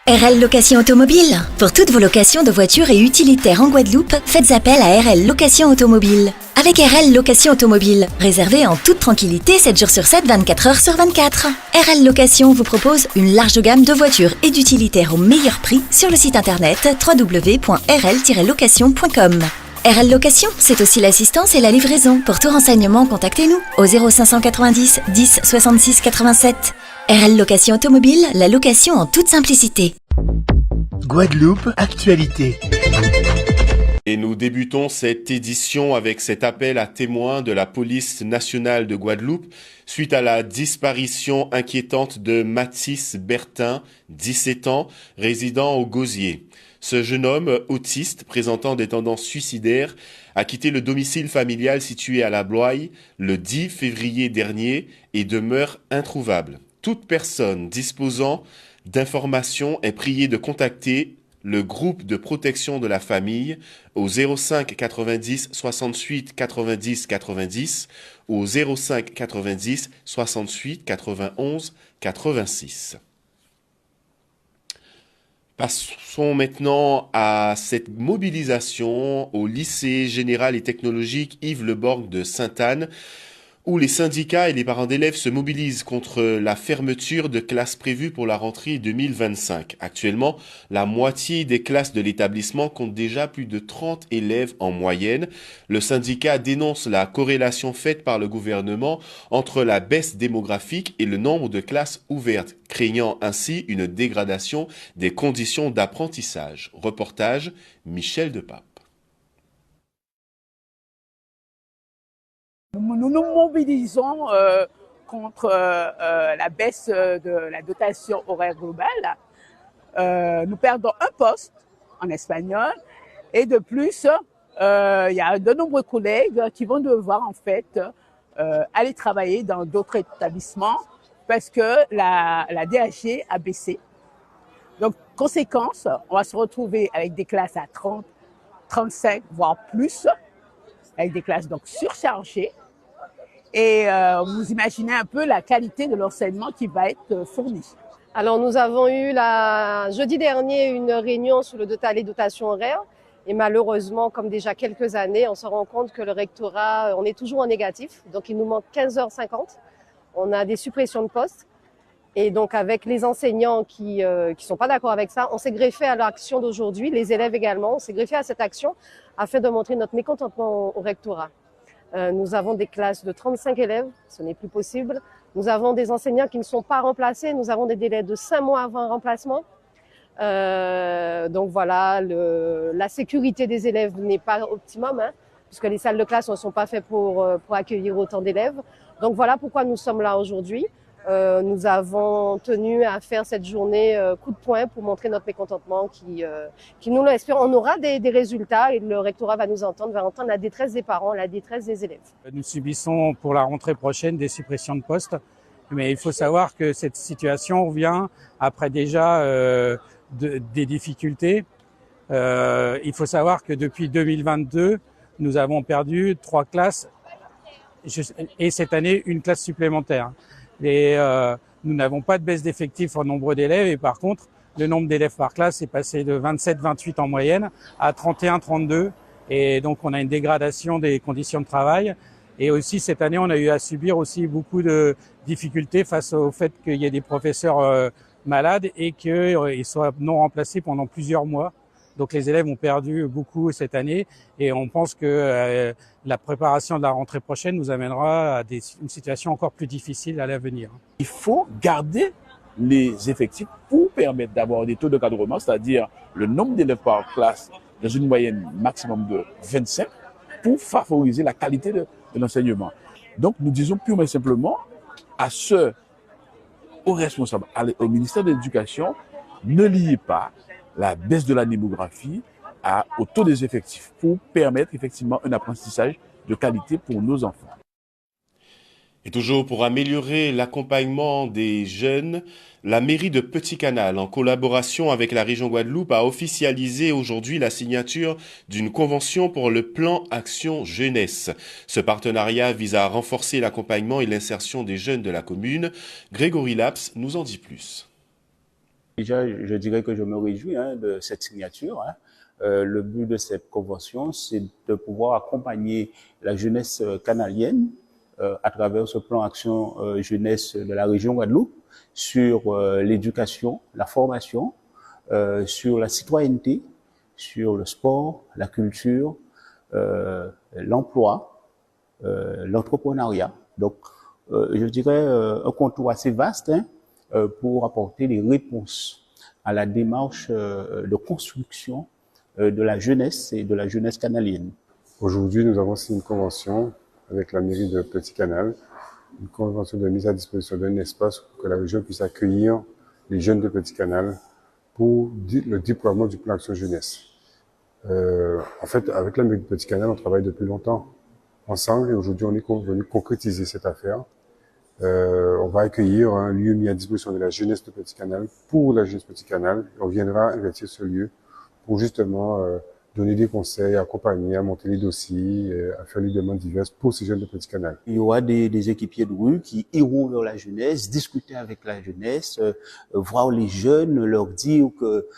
RL Location Automobile. Pour toutes vos locations de voitures et utilitaires en Guadeloupe, faites appel à RL Location Automobile. Avec RL Location Automobile, réservez en toute tranquillité 7 jours sur 7, 24 heures sur 24. RL Location vous propose une large gamme de voitures et d'utilitaires au meilleur prix sur le site internet www.rl-location.com. RL Location, c'est aussi l'assistance et la livraison. Pour tout renseignement, contactez-nous au 0590 10 66 87. RL Location Automobile, la location en toute simplicité. Guadeloupe, actualité. Et nous débutons cette édition avec cet appel à témoins de la police nationale de Guadeloupe suite à la disparition inquiétante de Mathis Bertin, 17 ans, résident au Gosier. Ce jeune homme autiste présentant des tendances suicidaires a quitté le domicile familial situé à la Bloye le 10 février dernier et demeure introuvable. Toute personne disposant d'informations est priée de contacter le groupe de protection de la famille au 05 90 68 90 90 ou au 05 90 68 91 86. Passons maintenant à cette mobilisation au lycée général et technologique Yves Le Borg de Sainte-Anne, où les syndicats et les parents d'élèves se mobilisent contre la fermeture de classes prévues pour la rentrée 2025. Actuellement, la moitié des classes de l'établissement compte déjà plus de 30 élèves en moyenne. Le syndicat dénonce la corrélation faite par le gouvernement entre la baisse démographique et le nombre de classes ouvertes, craignant ainsi une dégradation des conditions d'apprentissage. Reportage Michel Depape. Nous nous mobilisons contre la baisse de la dotation horaire globale. Nous perdons un poste en espagnol et de plus, il y a de nombreux collègues qui vont devoir en fait aller travailler dans d'autres établissements parce que la DHG a baissé. Donc, conséquence, on va se retrouver avec des classes à 30, 35, voire plus, avec des classes donc surchargées. Et vous imaginez un peu la qualité de l'enseignement qui va être fourni. Alors nous avons eu jeudi dernier une réunion sur les dotations horaires et malheureusement, comme déjà quelques années, on se rend compte que le rectorat, on est toujours en négatif, donc il nous manque 15h50. On a des suppressions de postes et donc avec les enseignants qui sont pas d'accord avec ça, on s'est greffé à l'action d'aujourd'hui, les élèves également, on s'est greffé à cette action afin de montrer notre mécontentement au rectorat. Nous avons des classes de 35 élèves, ce n'est plus possible. Nous avons des enseignants qui ne sont pas remplacés, nous avons des délais de 5 mois avant un remplacement. Donc voilà, la sécurité des élèves n'est pas optimum, puisque les salles de classe ne sont pas faites pour accueillir autant d'élèves. Donc voilà pourquoi nous sommes là aujourd'hui. Nous avons tenu à faire cette journée coup de poing pour montrer notre mécontentement qui nous l'espère. On aura des résultats et le rectorat va nous entendre, va entendre la détresse des parents, la détresse des élèves. Nous subissons pour la rentrée prochaine des suppressions de postes, mais il faut savoir que cette situation vient après déjà des difficultés. Il faut savoir que depuis 2022, nous avons perdu 3 classes et cette année une classe supplémentaire. Nous n'avons pas de baisse d'effectifs en nombre d'élèves et par contre, le nombre d'élèves par classe est passé de 27-28 en moyenne à 31-32 et donc on a une dégradation des conditions de travail et aussi cette année on a eu à subir aussi beaucoup de difficultés face au fait qu'il y ait des professeurs malades et qu'ils soient non remplacés pendant plusieurs mois. Donc les élèves ont perdu beaucoup cette année et on pense que la préparation de la rentrée prochaine nous amènera à une situation encore plus difficile à l'avenir. Il faut garder les effectifs pour permettre d'avoir des taux d'encadrement, c'est-à-dire le nombre d'élèves par classe dans une moyenne maximum de 25 pour favoriser la qualité de l'enseignement. Donc nous disons purement et simplement aux responsables, au ministère de l'Éducation, ne liez pas la baisse de la démographie au taux des effectifs pour permettre effectivement un apprentissage de qualité pour nos enfants. Et toujours pour améliorer l'accompagnement des jeunes, la mairie de Petit-Canal, en collaboration avec la région Guadeloupe, a officialisé aujourd'hui la signature d'une convention pour le plan Action Jeunesse. Ce partenariat vise à renforcer l'accompagnement et l'insertion des jeunes de la commune. Grégory Laps nous en dit plus. Déjà, je dirais que je me réjouis de cette signature. Le but de cette convention, c'est de pouvoir accompagner la jeunesse canalienne à travers ce plan action jeunesse de la région Guadeloupe sur l'éducation, la formation, sur la citoyenneté, sur le sport, la culture, l'emploi, l'entrepreneuriat. Donc, je dirais un contour assez vaste pour apporter des réponses à la démarche de construction de la jeunesse et de la jeunesse canalienne. Aujourd'hui, nous avons signé une convention avec la mairie de Petit Canal, une convention de mise à disposition d'un espace pour que la région puisse accueillir les jeunes de Petit Canal pour le déploiement du plan Action Jeunesse. En fait, avec la mairie de Petit Canal, on travaille depuis longtemps ensemble et aujourd'hui, on est venu concrétiser cette affaire. On va accueillir un lieu mis à disposition de la jeunesse de Petit Canal pour la jeunesse Petit Canal. On viendra investir ce lieu pour justement donner des conseils, accompagner, à monter les dossiers, à faire les demandes diverses pour ces jeunes de Petit Canal. Il y aura des équipiers de rue qui iront vers la jeunesse, discuter avec la jeunesse, voir les jeunes, leur dire que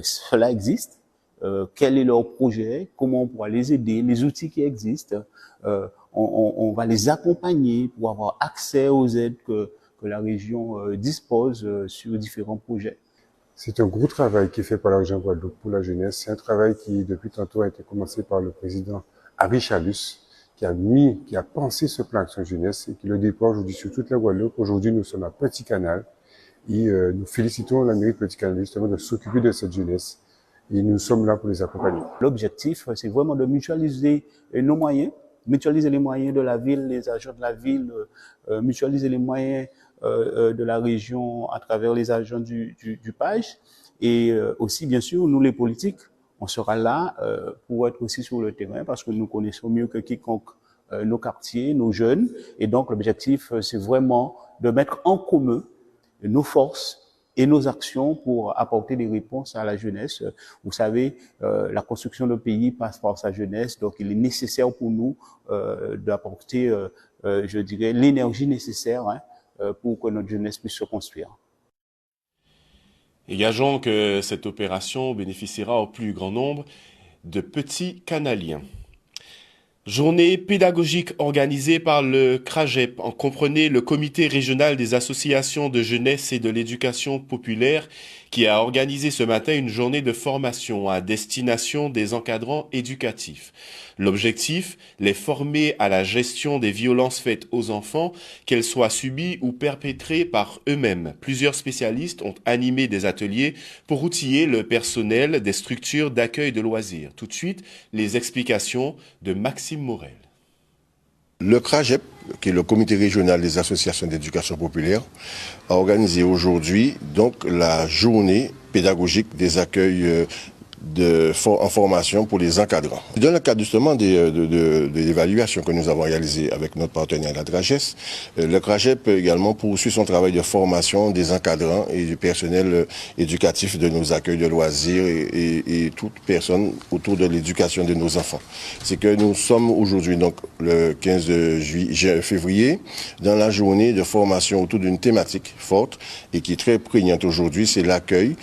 cela existe, quel est leur projet, comment on pourra les aider, les outils qui existent. On va les accompagner pour avoir accès aux aides que la région dispose sur différents projets. C'est un gros travail qui est fait par la région Guadeloupe pour la jeunesse. C'est un travail qui, depuis tantôt, a été commencé par le président Harry Chalus, qui a pensé ce plan Action Jeunesse et qui le déploie aujourd'hui sur toute la Guadeloupe. Aujourd'hui, nous sommes à Petit Canal et nous félicitons la mairie de Petit Canal justement de s'occuper de cette jeunesse et nous sommes là pour les accompagner. L'objectif, c'est vraiment de mutualiser nos moyens, mutualiser les moyens de la ville, les agents de la ville, mutualiser les moyens de la région à travers les agents du PAGE et aussi bien sûr nous les politiques on sera là pour être aussi sur le terrain parce que nous connaissons mieux que quiconque nos quartiers, nos jeunes et donc l'objectif c'est vraiment de mettre en commun nos forces et nos actions pour apporter des réponses à la jeunesse. Vous savez, la construction d'un pays passe par sa jeunesse, donc il est nécessaire pour nous d'apporter, je dirais, l'énergie nécessaire pour que notre jeunesse puisse se construire. Et gageons que cette opération bénéficiera au plus grand nombre de petits canaliens. Journée pédagogique organisée par le CRAGEP, en comprenait le comité régional des associations de jeunesse et de l'éducation populaire qui a organisé ce matin une journée de formation à destination des encadrants éducatifs. L'objectif, les former à la gestion des violences faites aux enfants, qu'elles soient subies ou perpétrées par eux-mêmes. Plusieurs spécialistes ont animé des ateliers pour outiller le personnel des structures d'accueil de loisirs. Tout de suite, les explications de Maxime Morel. Le CRAGEP, qui est le comité régional des associations d'éducation populaire, a organisé aujourd'hui donc la journée pédagogique des accueils en formation pour les encadrants. Dans le cadre justement de l'évaluation que nous avons réalisée avec notre partenaire la DRAGES, le CRAGEP également poursuit son travail de formation des encadrants et du personnel éducatif de nos accueils de loisirs et toute personne autour de l'éducation de nos enfants. C'est que nous sommes aujourd'hui donc le 15 février dans la journée de formation autour d'une thématique forte et qui est très prégnante aujourd'hui, c'est l'accueil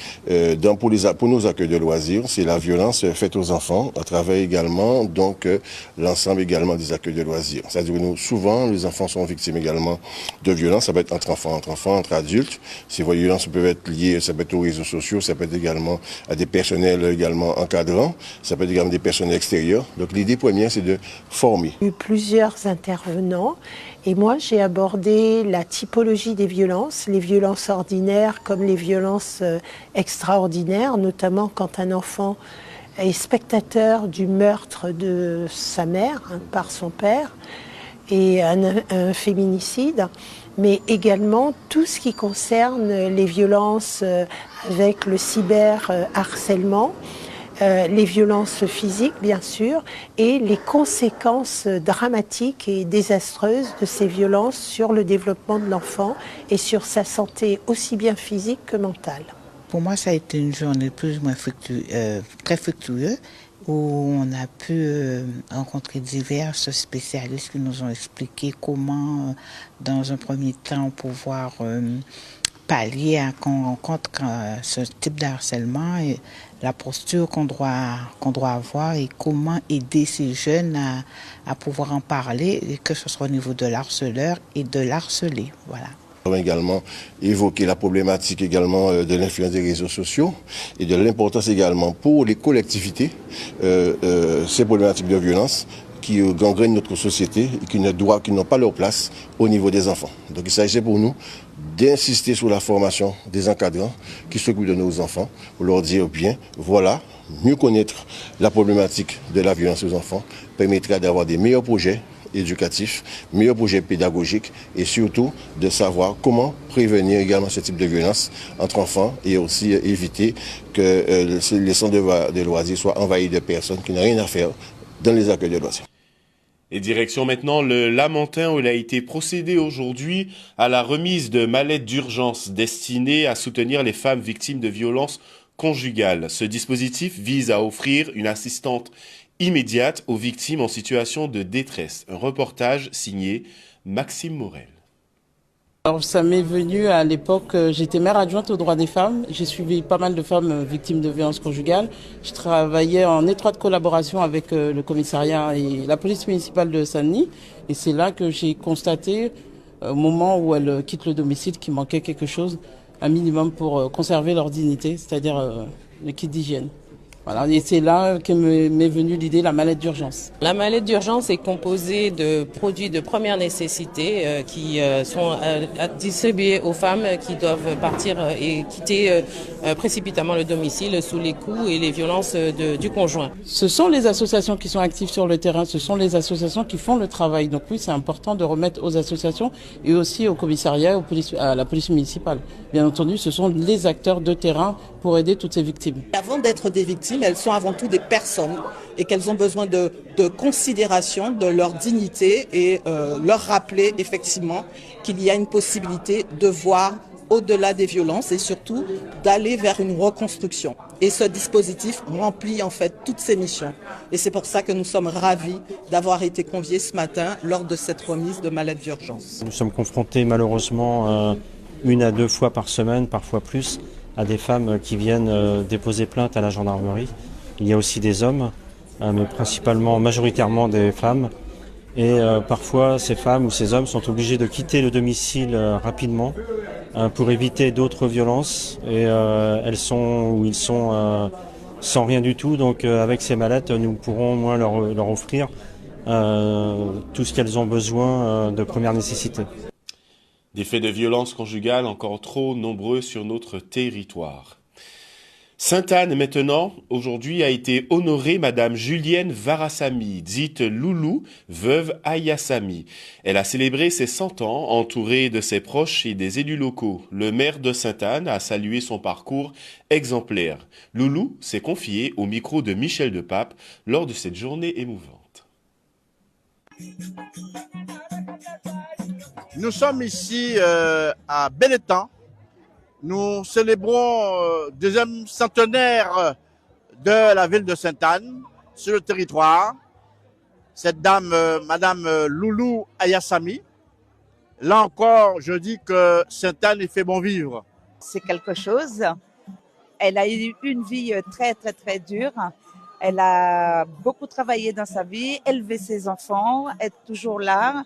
pour nos accueils de loisirs. C'est la violence faite aux enfants, à travers également donc l'ensemble également des accueils de loisirs. C'est-à-dire que souvent, les enfants sont victimes également de violences. Ça peut être entre enfants, entre adultes. Ces violences peuvent être liées, ça peut être aux réseaux sociaux, ça peut être également à des personnels également encadrants, ça peut être également des personnels extérieurs. Donc l'idée première, c'est de former. Il y a eu plusieurs intervenants et moi j'ai abordé la typologie des violences, les violences ordinaires comme les violences extraordinaires, notamment quand un enfant est spectateur du meurtre de sa mère par son père et un féminicide, mais également tout ce qui concerne les violences avec le cyberharcèlement, les violences physiques bien sûr, et les conséquences dramatiques et désastreuses de ces violences sur le développement de l'enfant et sur sa santé aussi bien physique que mentale. Pour moi, ça a été une journée plus ou moins très fructueuse où on a pu rencontrer divers spécialistes qui nous ont expliqué comment, dans un premier temps, pouvoir pallier à qu'on rencontre ce type de harcèlement et la posture qu'on doit avoir et comment aider ces jeunes à pouvoir en parler, que ce soit au niveau de l'harceleur et de l'harcelé. Voilà. On va également évoquer la problématique également de l'influence des réseaux sociaux et de l'importance également pour les collectivités, ces problématiques de violence qui gangrènent notre société et qui n'ont pas leur place au niveau des enfants. Donc il s'agissait pour nous d'insister sur la formation des encadrants qui s'occupent de nos enfants pour leur dire bien, voilà, mieux connaître la problématique de la violence aux enfants permettra d'avoir des meilleurs projets éducatifs, meilleurs projets pédagogiques et surtout de savoir comment prévenir également ce type de violence entre enfants et aussi éviter que les centres de loisirs soient envahis de personnes qui n'ont rien à faire dans les accueils de loisirs. Et direction maintenant le Lamentin où il a été procédé aujourd'hui à la remise de mallettes d'urgence destinées à soutenir les femmes victimes de violences conjugales. Ce dispositif vise à offrir une assistance immédiate aux victimes en situation de détresse. Un reportage signé Maxime Morel. Alors ça m'est venu à l'époque, j'étais maire adjointe aux droits des femmes, j'ai suivi pas mal de femmes victimes de violences conjugales. Je travaillais en étroite collaboration avec le commissariat et la police municipale de Saint-Denis et c'est là que j'ai constaté au moment où elles quittent le domicile qu'il manquait quelque chose, un minimum pour conserver leur dignité, c'est-à-dire le kit d'hygiène. Voilà, et c'est là que m'est venue l'idée la mallette d'urgence. La mallette d'urgence est composée de produits de première nécessité qui sont distribués aux femmes qui doivent partir et quitter précipitamment le domicile sous les coups et les violences du conjoint. Ce sont les associations qui sont actives sur le terrain, ce sont les associations qui font le travail. Donc oui, c'est important de remettre aux associations et aussi au commissariat, à la police municipale. Bien entendu, ce sont les acteurs de terrain pour aider toutes ces victimes. Avant d'être des victimes, elles sont avant tout des personnes et qu'elles ont besoin de considération de leur dignité et leur rappeler effectivement qu'il y a une possibilité de voir au-delà des violences et surtout d'aller vers une reconstruction. Et ce dispositif remplit en fait toutes ces missions. Et c'est pour ça que nous sommes ravis d'avoir été conviés ce matin lors de cette remise de mallettes d'urgence. Nous sommes confrontés malheureusement 1 à 2 fois par semaine, parfois plus, à des femmes qui viennent déposer plainte à la gendarmerie. Il y a aussi des hommes, mais principalement, majoritairement des femmes. Et parfois, ces femmes ou ces hommes sont obligés de quitter le domicile rapidement pour éviter d'autres violences. Et elles sont ou ils sont sans rien du tout. Donc avec ces mallettes, nous pourrons au moins leur offrir tout ce qu'elles ont besoin de première nécessité. Des faits de violence conjugale encore trop nombreux sur notre territoire. Sainte-Anne maintenant, aujourd'hui a été honorée Madame Julienne Varassamy, dite Loulou, veuve Ayassamy. Elle a célébré ses 100 ans entourée de ses proches et des élus locaux. Le maire de Sainte-Anne a salué son parcours exemplaire. Loulou s'est confiée au micro de Michel Depape lors de cette journée émouvante. Nous sommes ici à Benetton. Nous célébrons deuxième centenaire de la ville de Sainte-Anne sur le territoire. Cette dame, Madame Loulou Ayassamy. Là encore, je dis que Sainte-Anne, il fait bon vivre. C'est quelque chose. Elle a eu une vie très, très, très dure. Elle a beaucoup travaillé dans sa vie, élevé ses enfants, être toujours là.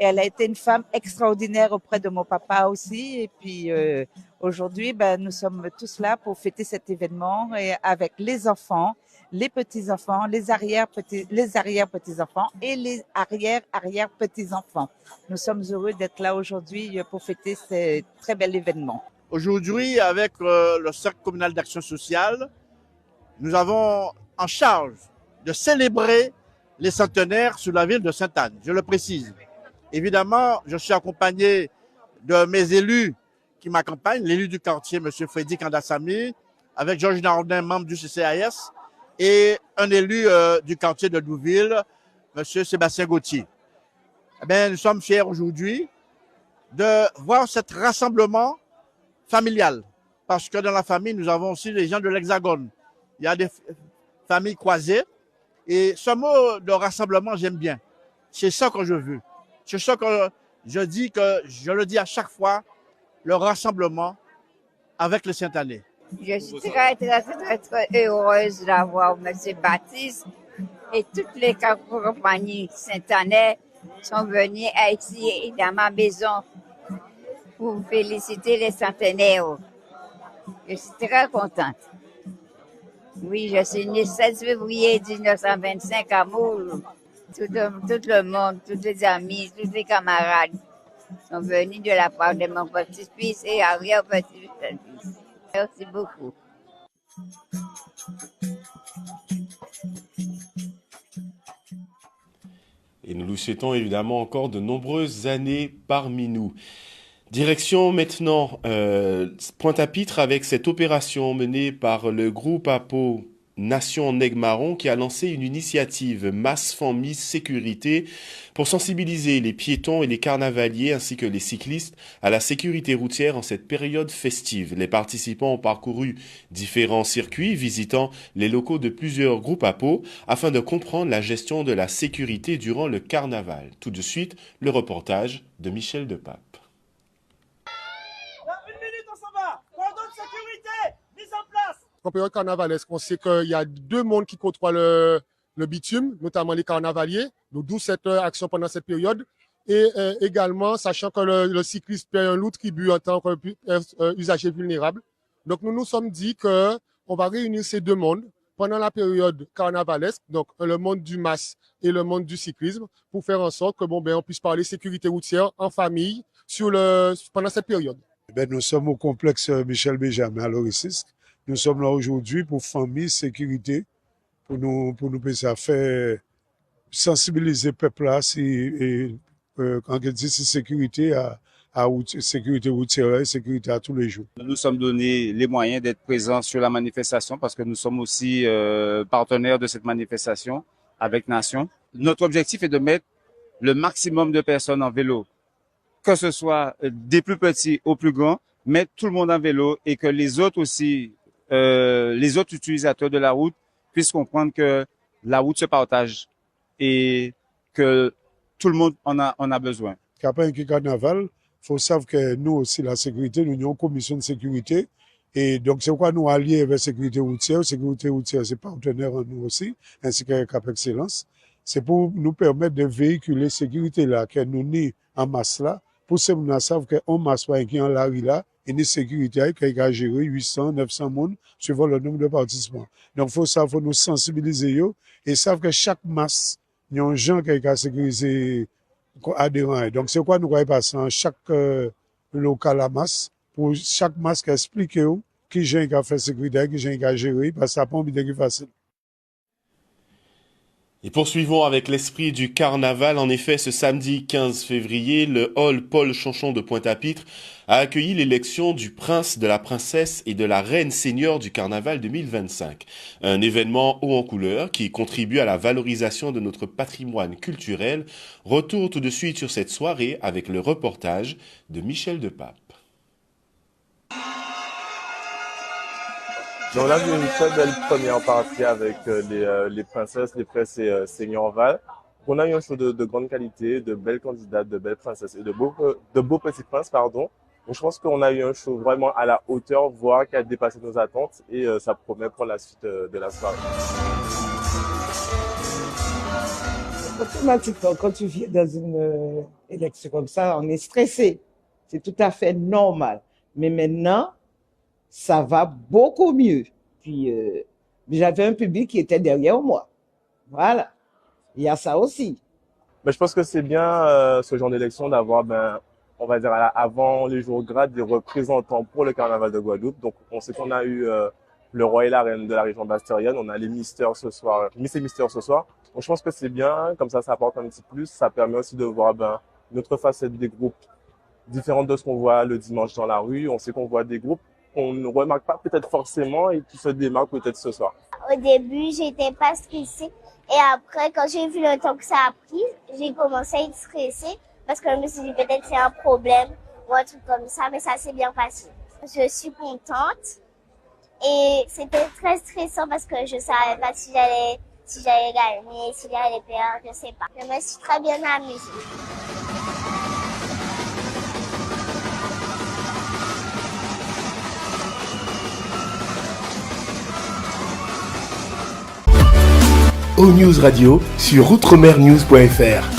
Et elle a été une femme extraordinaire auprès de mon papa aussi. Et puis aujourd'hui, nous sommes tous là pour fêter cet événement et avec les enfants, les petits-enfants, les arrière-petits-enfants et les arrière-arrière-petits-enfants. Nous sommes heureux d'être là aujourd'hui pour fêter ce très bel événement. Aujourd'hui, avec le Cercle communal d'action sociale, nous avons en charge de célébrer les centenaires sur la ville de Sainte-Anne, je le précise. Évidemment, je suis accompagné de mes élus qui m'accompagnent, l'élu du quartier, M. Freddy Kandassamy, avec Georges Nardin, membre du CCAS, et un élu du quartier de Douville, M. Sébastien Gauthier. Eh bien, nous sommes fiers aujourd'hui de voir cet rassemblement familial, parce que dans la famille, nous avons aussi les gens de l'Hexagone. Il y a des familles croisées, et ce mot de rassemblement, j'aime bien. C'est ça que je veux. C'est ça que je dis, que je le dis à chaque fois le rassemblement avec les Saint-Anais. Je suis très heureuse d'avoir M. Baptiste et toutes les compagnies Saint-Anais sont venues ici dans ma maison pour féliciter les centenaires. Je suis très contente. Oui, je suis née le 16 février 1925 à Moule. Tout le monde, tous les amis, tous les camarades sont venus de la part de mon petit-fils et arrière-petit-fils. Merci beaucoup. Et nous lui souhaitons évidemment encore de nombreuses années parmi nous. Direction maintenant Pointe-à-Pitre avec cette opération menée par le groupe APO Nation Nègre-Marron qui a lancé une initiative Masse Famille Sécurité pour sensibiliser les piétons et les carnavaliers ainsi que les cyclistes à la sécurité routière en cette période festive. Les participants ont parcouru différents circuits visitant les locaux de plusieurs groupes APO afin de comprendre la gestion de la sécurité durant le carnaval. Tout de suite, le reportage de Michel Depape. En période carnavalesque, on sait qu'il y a deux mondes qui contrôlent le bitume, notamment les carnavaliers, donc d'où cette action pendant cette période. Et également, sachant que le cycliste paie un lourd tribut en tant qu'usager vulnérable. Donc nous nous sommes dit qu'on va réunir ces deux mondes pendant la période carnavalesque, donc le monde du MAS et le monde du cyclisme, pour faire en sorte que on puisse parler sécurité routière en famille pendant cette période. Nous sommes au complexe Michel Benjamin à Loricisque. Nous sommes là aujourd'hui pour famille, sécurité, pour nous faire sensibiliser le peuple là, quand on dit sécurité sécurité routière, sécurité à tous les jours. Nous nous sommes donné les moyens d'être présents sur la manifestation parce que nous sommes aussi partenaires de cette manifestation avec Nation. Notre objectif est de mettre le maximum de personnes en vélo, que ce soit des plus petits aux plus grands, mettre tout le monde en vélo et que les autres aussi, les autres utilisateurs de la route puissent comprendre que la route se partage et que tout le monde en a besoin. Après un carnaval, il faut savoir que nous aussi, la sécurité, nous avons une commission de sécurité. Et donc, c'est pourquoi nous alliés avec sécurité routière. Sécurité routière, c'est partenaire en nous aussi, ainsi que Cap Excellence. C'est pour nous permettre de véhiculer sécurité là, que nous ni en masse là, pour que nous sachions qu'on masse pas qui en la rue là, et une sécurité qui a géré 800, 900 personnes suivant le nombre de participants. Donc, faut nous sensibiliser et savoir que chaque masse, il y a un gens qui a sécurisé adhérents. Donc, c'est quoi nous allons passer en chaque local à masse, pour chaque masse qui explique qui gens qui a fait sécurité, qui gens qui a géré, parce que ça n'a pas été facile. Et poursuivons avec l'esprit du carnaval. En effet, ce samedi 15 février, le hall Paul Chanchon de Pointe-à-Pitre a accueilli l'élection du prince, de la princesse et de la reine senior du carnaval 2025. Un événement haut en couleur qui contribue à la valorisation de notre patrimoine culturel. Retour tout de suite sur cette soirée avec le reportage de Michel Depape. Donc là, j'ai une très belle première partie avec les princesses, les princes et seigneurs Val. On a eu un show de grande qualité, de belles candidates, de belles princesses et de beaux petits princes, pardon. Donc je pense qu'on a eu un show vraiment à la hauteur, voire qui a dépassé nos attentes et ça promet pour la suite de la soirée. Automatiquement, quand tu viens dans une élection comme ça, on est stressé. C'est tout à fait normal. Mais maintenant, ça va beaucoup mieux. Puis, j'avais un public qui était derrière moi. Voilà. Il y a ça aussi. Mais je pense que c'est bien ce genre d'élection d'avoir, on va dire, avant les jours gras, des représentants pour le carnaval de Guadeloupe. Donc, on sait qu'on a eu le roi et la reine de la région bastérienne. On a les mystères ce soir, Miss et Mystères ce soir. Donc, je pense que c'est bien. Comme ça apporte un petit plus. Ça permet aussi de voir une autre facette des groupes différente de ce qu'on voit le dimanche dans la rue. On sait qu'on voit des groupes qu'on ne remarque pas peut-être forcément et qui se démarquent peut-être ce soir. Au début, j'étais pas stressée et après, quand j'ai vu le temps que ça a pris, j'ai commencé à être stressée parce que je me suis dit peut-être c'est un problème ou un truc comme ça, mais ça s'est bien passé. Je suis contente et c'était très stressant parce que je savais pas si j'allais gagner, si j'allais perdre, je sais pas. Je me suis très bien amusée. O-News Radio sur outremernews.fr.